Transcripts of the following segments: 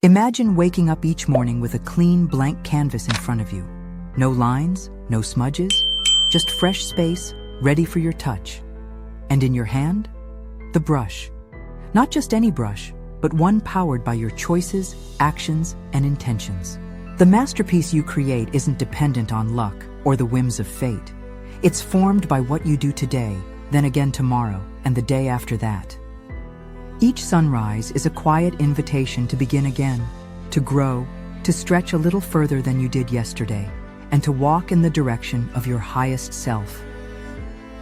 Imagine waking up each morning with a clean, blank canvas in front of you. No lines, no smudges, just fresh space, ready for your touch. And in your hand, the brush. Not just any brush, but one powered by your choices, actions, and intentions. The masterpiece you create isn't dependent on luck or the whims of fate. It's formed by what you do today, then again tomorrow, and the day after that. Each sunrise is a quiet invitation to begin again, to grow, to stretch a little further than you did yesterday, and to walk in the direction of your highest self.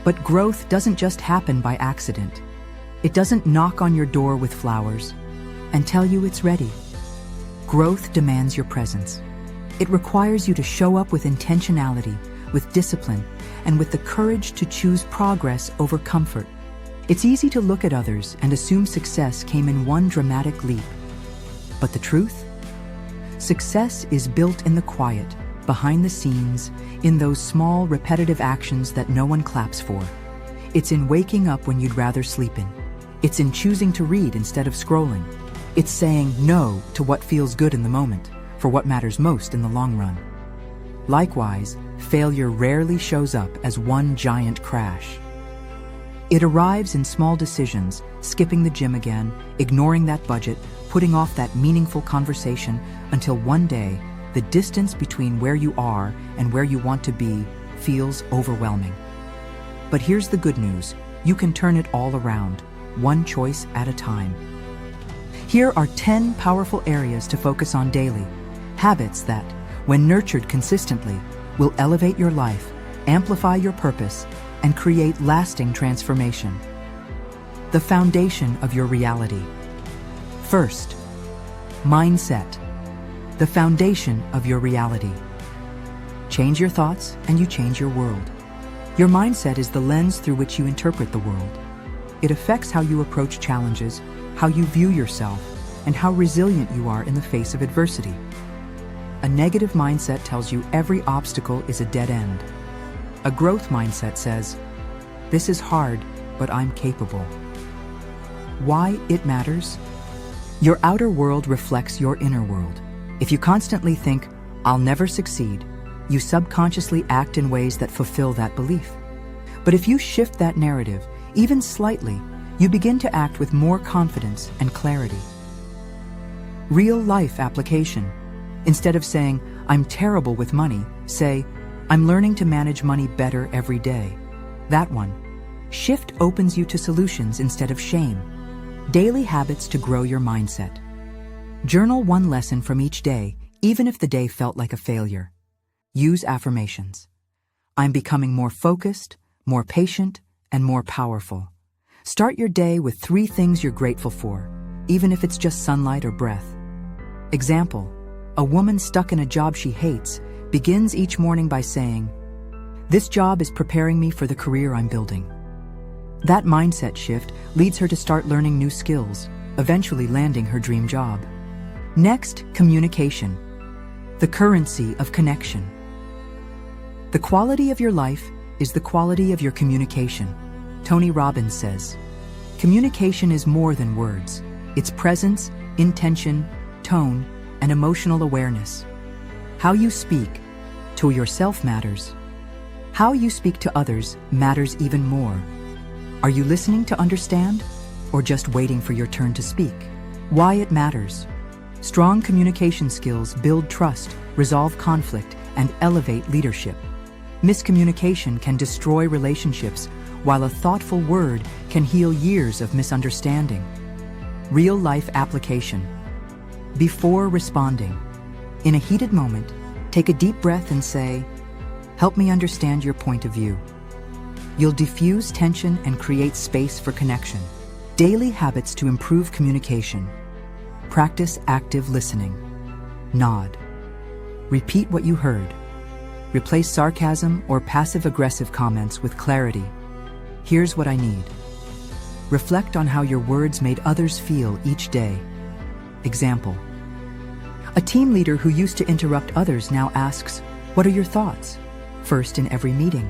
But growth doesn't just happen by accident. It doesn't knock on your door with flowers and tell you it's ready. Growth demands your presence. It requires you to show up with intentionality, with discipline, and with the courage to choose progress over comfort. It's easy to look at others and assume success came in one dramatic leap. But the truth? Success is built in the quiet, behind the scenes, in those small, repetitive actions that no one claps for. It's in waking up when you'd rather sleep in. It's in choosing to read instead of scrolling. It's saying no to what feels good in the moment, for what matters most in the long run. Likewise, failure rarely shows up as one giant crash. It arrives in small decisions, skipping the gym again, ignoring that budget, putting off that meaningful conversation, until one day, the distance between where you are and where you want to be feels overwhelming. But here's the good news. You can turn it all around, one choice at a time. Here are 10 powerful areas to focus on daily. Habits that, when nurtured consistently, will elevate your life, amplify your purpose, and create lasting transformation. The foundation of your reality. First, mindset. The foundation of your reality. Change your thoughts and you change your world. Your mindset is the lens through which you interpret the world. It affects how you approach challenges, how you view yourself, and how resilient you are in the face of adversity. A negative mindset tells you every obstacle is a dead end. A growth mindset says, "This is hard, but I'm capable." Why it matters? Your outer world reflects your inner world. If you constantly think, "I'll never succeed," you subconsciously act in ways that fulfill that belief. But if you shift that narrative, even slightly, you begin to act with more confidence and clarity. Real-life application. Instead of saying, "I'm terrible with money," say, "I'm learning to manage money better every day." That one. Shift opens you to solutions instead of shame. Daily habits to grow your mindset. Journal one lesson from each day, even if the day felt like a failure. Use affirmations. I'm becoming more focused, more patient, and more powerful. Start your day with 3 things you're grateful for, even if it's just sunlight or breath. Example, a woman stuck in a job she hates begins each morning by saying, "This job is preparing me for the career I'm building." That mindset shift leads her to start learning new skills, eventually landing her dream job. Next, communication. The currency of connection. The quality of your life is the quality of your communication. Tony Robbins says, "Communication is more than words. It's presence, intention, tone, and emotional awareness." How you speak to yourself matters. How you speak to others matters even more. Are you listening to understand, or just waiting for your turn to speak? Why it matters. Strong communication skills build trust, resolve conflict, and elevate leadership. Miscommunication can destroy relationships, while a thoughtful word can heal years of misunderstanding. Real-life application. Before responding, in a heated moment, take a deep breath and say, "Help me understand your point of view." You'll diffuse tension and create space for connection. Daily habits to improve communication. Practice active listening. Nod. Repeat what you heard. Replace sarcasm or passive-aggressive comments with clarity. "Here's what I need." Reflect on how your words made others feel each day. Example, a team leader who used to interrupt others now asks, "What are your thoughts?" first in every meeting.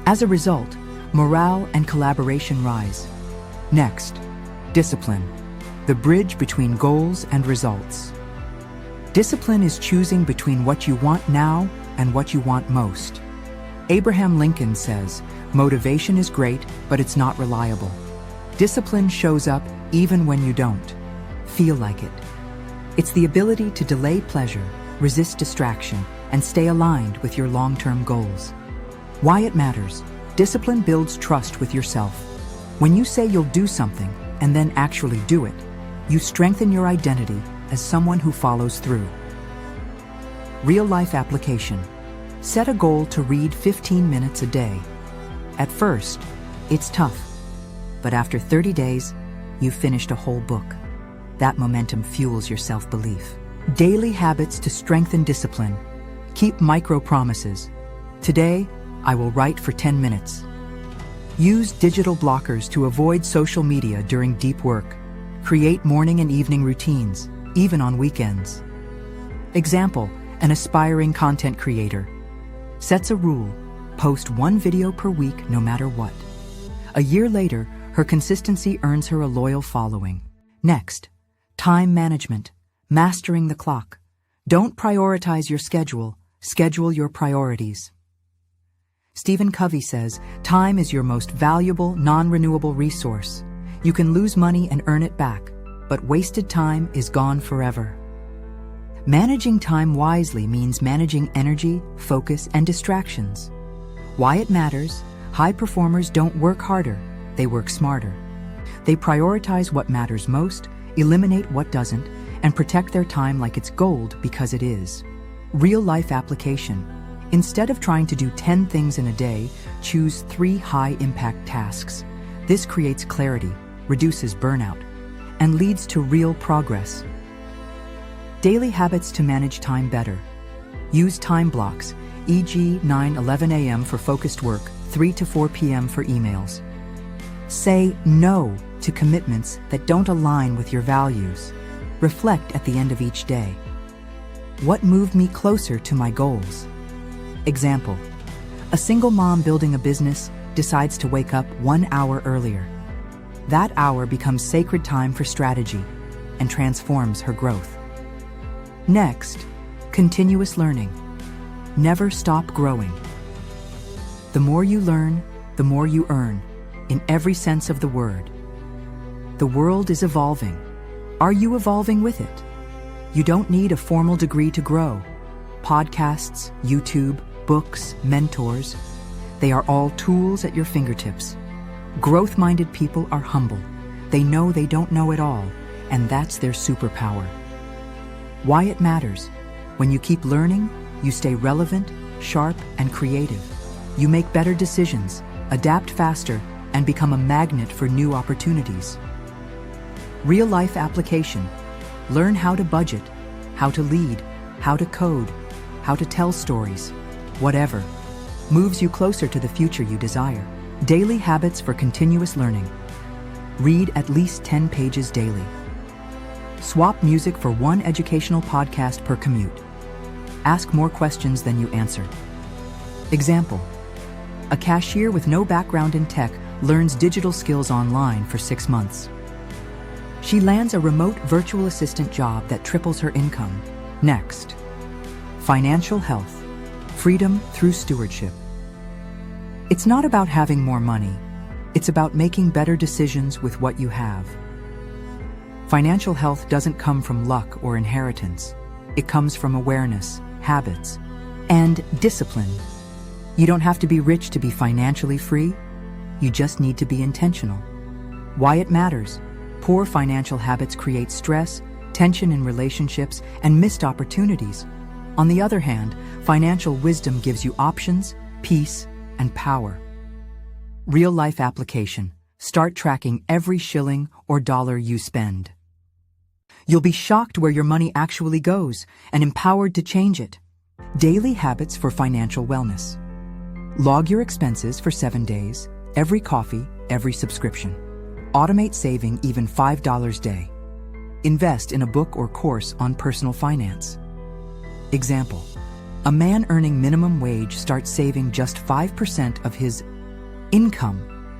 As a result, morale and collaboration rise. Next, discipline, the bridge between goals and results. Discipline is choosing between what you want now and what you want most. Abraham Lincoln says, "Motivation is great, but it's not reliable." Discipline shows up even when you don't feel like it. It's the ability to delay pleasure, resist distraction, and stay aligned with your long-term goals. Why it matters. Discipline builds trust with yourself. When you say you'll do something and then actually do it, you strengthen your identity as someone who follows through. Real-life application. Set a goal to read 15 minutes a day. At first, it's tough, but after 30 days, you've finished a whole book. That momentum fuels your self-belief. Daily habits to strengthen discipline. Keep micro-promises. Today, I will write for 10 minutes. Use digital blockers to avoid social media during deep work. Create morning and evening routines, even on weekends. Example, an aspiring content creator sets a rule: post one video per week no matter what. A year later, her consistency earns her a loyal following. Next, time management, mastering the clock. Don't prioritize your schedule, schedule your priorities. Stephen Covey says, time is your most valuable, non-renewable resource. You can lose money and earn it back, but wasted time is gone forever. Managing time wisely means managing energy, focus, and distractions. Why it matters. High performers don't work harder, they work smarter. They prioritize what matters most, eliminate what doesn't, and protect their time like it's gold because it is. Real-life application. Instead of trying to do 10 things in a day, choose 3 high-impact tasks. This creates clarity, reduces burnout, and leads to real progress. Daily habits to manage time better. Use time blocks, e.g. 9-11 a.m. for focused work, 3 to 4 p.m. for emails. Say no to commitments that don't align with your values. Reflect at the end of each day. What moved me closer to my goals? Example, a single mom building a business decides to wake up 1 hour earlier. That hour becomes sacred time for strategy and transforms her growth. Next, continuous learning. Never stop growing. The more you learn, the more you earn, in every sense of the word. The world is evolving. Are you evolving with it? You don't need a formal degree to grow. Podcasts, YouTube, books, mentors, they are all tools at your fingertips. Growth-minded people are humble. They know they don't know it all, and that's their superpower. Why it matters. When you keep learning, you stay relevant, sharp, and creative. You make better decisions, adapt faster, and become a magnet for new opportunities. Real-life application. Learn how to budget, how to lead, how to code, how to tell stories. Whatever moves you closer to the future you desire. Daily habits for continuous learning. Read at least 10 pages daily. Swap music for 1 educational podcast per commute. Ask more questions than you answer. Example, a cashier with no background in tech learns digital skills online for 6 months. She lands a remote virtual assistant job that triples her income. Next, financial health, freedom through stewardship. It's not about having more money. It's about making better decisions with what you have. Financial health doesn't come from luck or inheritance. It comes from awareness, habits, and discipline. You don't have to be rich to be financially free. You just need to be intentional. Why it matters. Poor financial habits create stress, tension in relationships, and missed opportunities. On the other hand, financial wisdom gives you options, peace, and power. Real-life application. Start tracking every shilling or dollar you spend. You'll be shocked where your money actually goes and empowered to change it. Daily habits for financial wellness. Log your expenses for 7 days, every coffee, every subscription. Automate saving even $5 a day. Invest in a book or course on personal finance. Example, a man earning minimum wage starts saving just 5% of his income.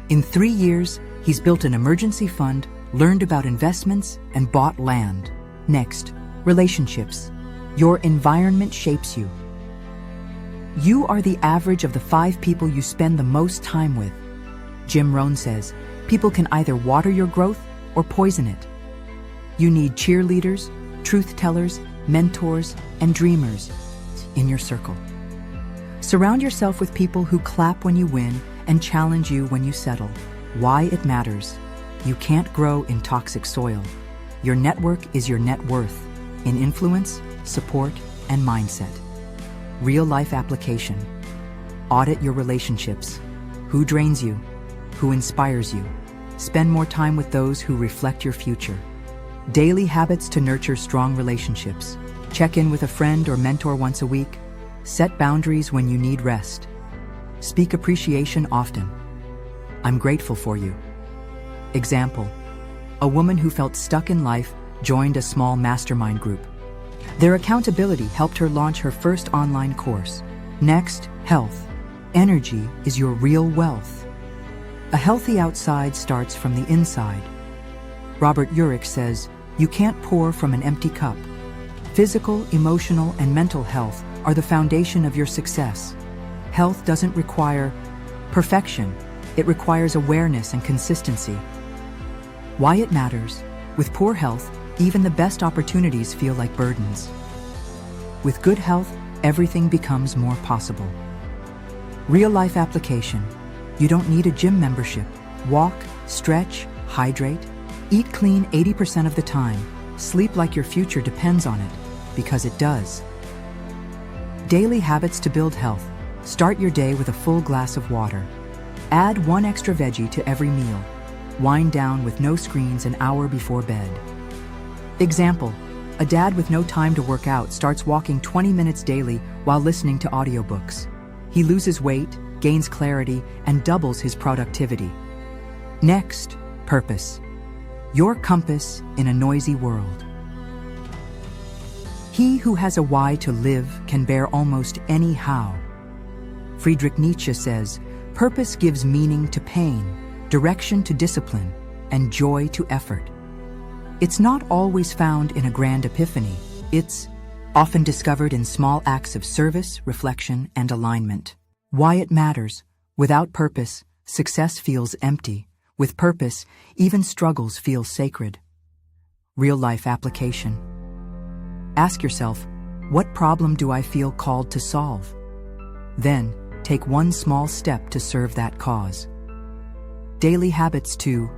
In 3 years, he's built an emergency fund, learned about investments, and bought land. Next, relationships. Your environment shapes you. You are the average of the 5 people you spend the most time with. Jim Rohn says, people can either water your growth or poison it. You need cheerleaders, truth tellers, mentors, and dreamers in your circle. Surround yourself with people who clap when you win and challenge you when you settle. Why it matters. You can't grow in toxic soil. Your network is your net worth in influence, support, and mindset. Real-life application. Audit your relationships. Who drains you? Who inspires you? Spend more time with those who reflect your future. Daily habits to nurture strong relationships. Check in with a friend or mentor once a week. Set boundaries when you need rest. Speak appreciation often. I'm grateful for you. Example: a woman who felt stuck in life joined a small mastermind group. Their accountability helped her launch her first online course. Next, health. Energy is your real wealth. A healthy outside starts from the inside. Robert Urich says, you can't pour from an empty cup. Physical, emotional, and mental health are the foundation of your success. Health doesn't require perfection. It requires awareness and consistency. Why it matters. With poor health, even the best opportunities feel like burdens. With good health, everything becomes more possible. Real-life application. You don't need a gym membership. Walk, stretch, hydrate. Eat clean 80% of the time. Sleep like your future depends on it, because it does. Daily habits to build health. Start your day with a full glass of water. Add 1 extra veggie to every meal. Wind down with no screens an hour before bed. Example: a dad with no time to work out starts walking 20 minutes daily while listening to audiobooks. He loses weight, gains clarity, and doubles his productivity. Next, purpose. Your compass in a noisy world. He who has a why to live can bear almost any how. Friedrich Nietzsche says, purpose gives meaning to pain, direction to discipline, and joy to effort. It's not always found in a grand epiphany. It's often discovered in small acts of service, reflection, and alignment. Why it matters. Without purpose, success feels empty. With purpose, even struggles feel sacred. Real-life application. Ask yourself, what problem do I feel called to solve? Then, take 1 small step to serve that cause. Daily habits to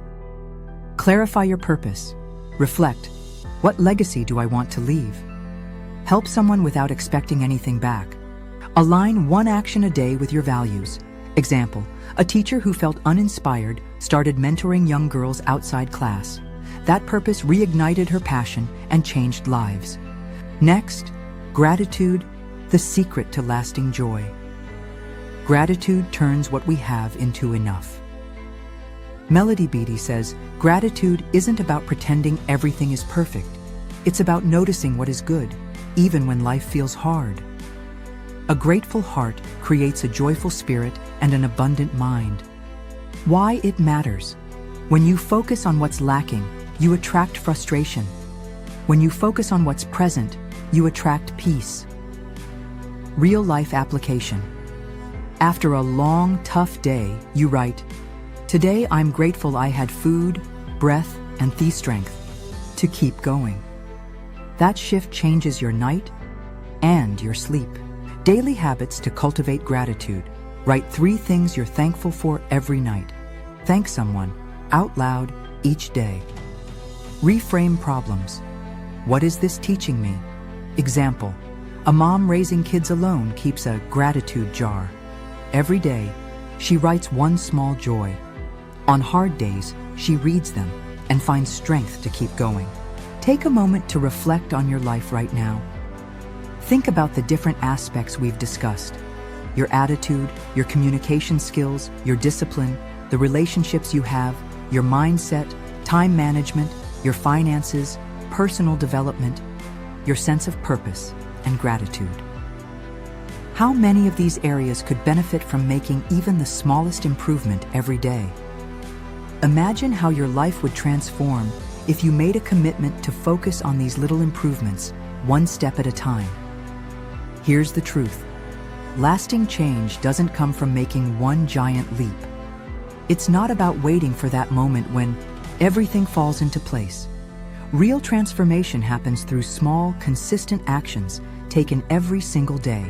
clarify your purpose. Reflect, what legacy do I want to leave? Help someone without expecting anything back. Align 1 action a day with your values. Example, a teacher who felt uninspired started mentoring young girls outside class. That purpose reignited her passion and changed lives. Next, gratitude, the secret to lasting joy. Gratitude turns what we have into enough. Melody Beattie says, gratitude isn't about pretending everything is perfect. It's about noticing what is good, even when life feels hard. A grateful heart creates a joyful spirit and an abundant mind. Why it matters. When you focus on what's lacking, you attract frustration. When you focus on what's present, you attract peace. Real-life application. After a long, tough day, you write, today I'm grateful I had food, breath, and thigh strength to keep going. That shift changes your night and your sleep. Daily habits to cultivate gratitude. Write 3 things you're thankful for every night. Thank someone, out loud, each day. Reframe problems. What is this teaching me? Example, a mom raising kids alone keeps a gratitude jar. Every day, she writes 1 small joy. On hard days, she reads them and finds strength to keep going. Take a moment to reflect on your life right now. Think about the different aspects we've discussed. Your attitude, your communication skills, your discipline, the relationships you have, your mindset, time management, your finances, personal development, your sense of purpose, and gratitude. How many of these areas could benefit from making even the smallest improvement every day? Imagine how your life would transform if you made a commitment to focus on these little improvements one step at a time. Here's the truth. Lasting change doesn't come from making one giant leap. It's not about waiting for that moment when everything falls into place. Real transformation happens through small, consistent actions taken every single day.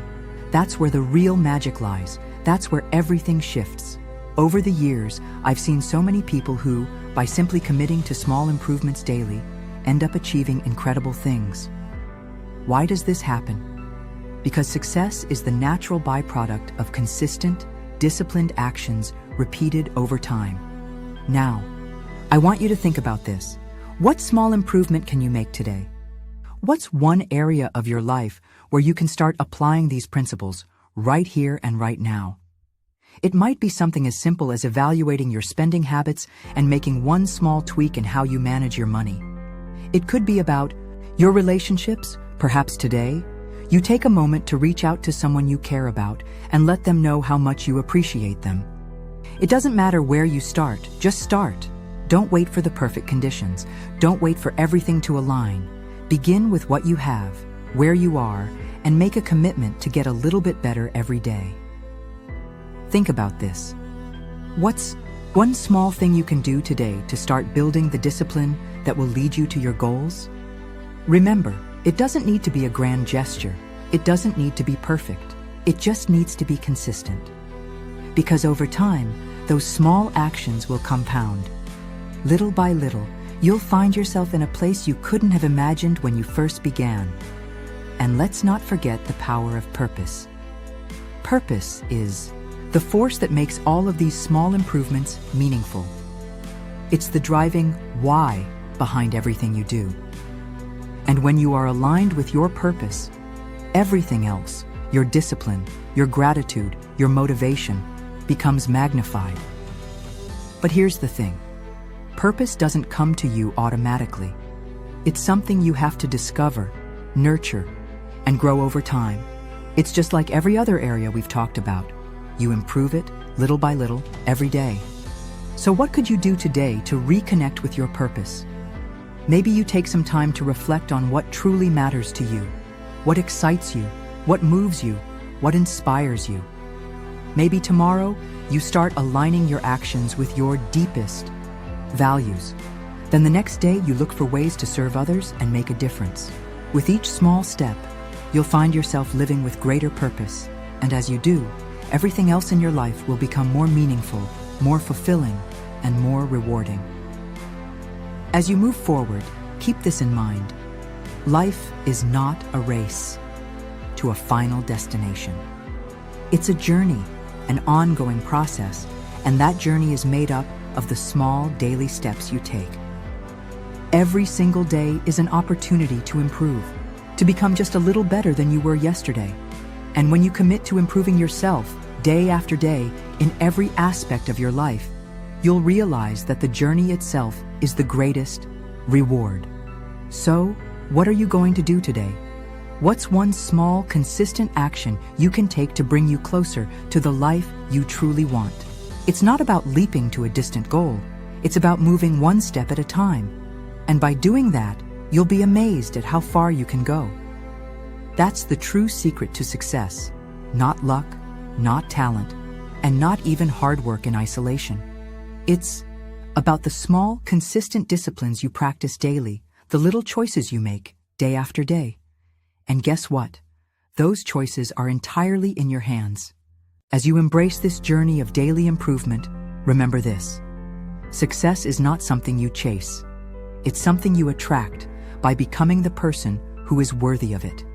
That's where the real magic lies. That's where everything shifts. Over the years, I've seen so many people who, by simply committing to small improvements daily, end up achieving incredible things. Why does this happen? Because success is the natural byproduct of consistent, disciplined actions repeated over time. Now, I want you to think about this. What small improvement can you make today? What's one area of your life where you can start applying these principles right here and right now? It might be something as simple as evaluating your spending habits and making one small tweak in how you manage your money. It could be about your relationships. Perhaps today, you take a moment to reach out to someone you care about and let them know how much you appreciate them. It doesn't matter where you start, just start. Don't wait for the perfect conditions. Don't wait for everything to align. Begin with what you have, where you are, and make a commitment to get a little bit better every day. Think about this. What's one small thing you can do today to start building the discipline that will lead you to your goals? Remember, it doesn't need to be a grand gesture. It doesn't need to be perfect. It just needs to be consistent. Because over time, those small actions will compound. Little by little, you'll find yourself in a place you couldn't have imagined when you first began. And let's not forget the power of purpose. Purpose is the force that makes all of these small improvements meaningful. It's the driving why behind everything you do. And when you are aligned with your purpose, everything else, your discipline, your gratitude, your motivation, becomes magnified. But here's the thing. Purpose doesn't come to you automatically. It's something you have to discover, nurture, and grow over time. It's just like every other area we've talked about. You improve it little by little every day. So what could you do today to reconnect with your purpose? Maybe you take some time to reflect on what truly matters to you, what excites you, what moves you, what inspires you. Maybe tomorrow you start aligning your actions with your deepest values. Then the next day you look for ways to serve others and make a difference. With each small step, you'll find yourself living with greater purpose. And as you do, everything else in your life will become more meaningful, more fulfilling, and more rewarding. As you move forward, keep this in mind. Life is not a race to a final destination. It's a journey, an ongoing process, and that journey is made up of the small daily steps you take. Every single day is an opportunity to improve, to become just a little better than you were yesterday. And when you commit to improving yourself day after day in every aspect of your life, you'll realize that the journey itself is the greatest reward. So, what are you going to do today? What's one small, consistent action you can take to bring you closer to the life you truly want? It's not about leaping to a distant goal. It's about moving one step at a time. And by doing that, you'll be amazed at how far you can go. That's the true secret to success. Not luck, not talent, and not even hard work in isolation. It's about the small, consistent disciplines you practice daily, the little choices you make day after day. And guess what? Those choices are entirely in your hands. As you embrace this journey of daily improvement, remember this. Success is not something you chase. It's something you attract by becoming the person who is worthy of it.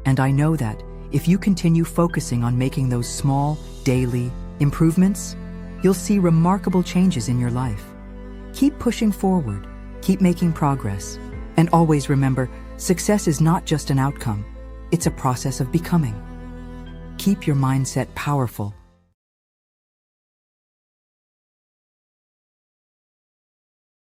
And I know that if you continue focusing on making those small, daily improvements, you'll see remarkable changes in your life. Keep pushing forward, keep making progress, and always remember, success is not just an outcome, it's a process of becoming. Keep your mindset powerful,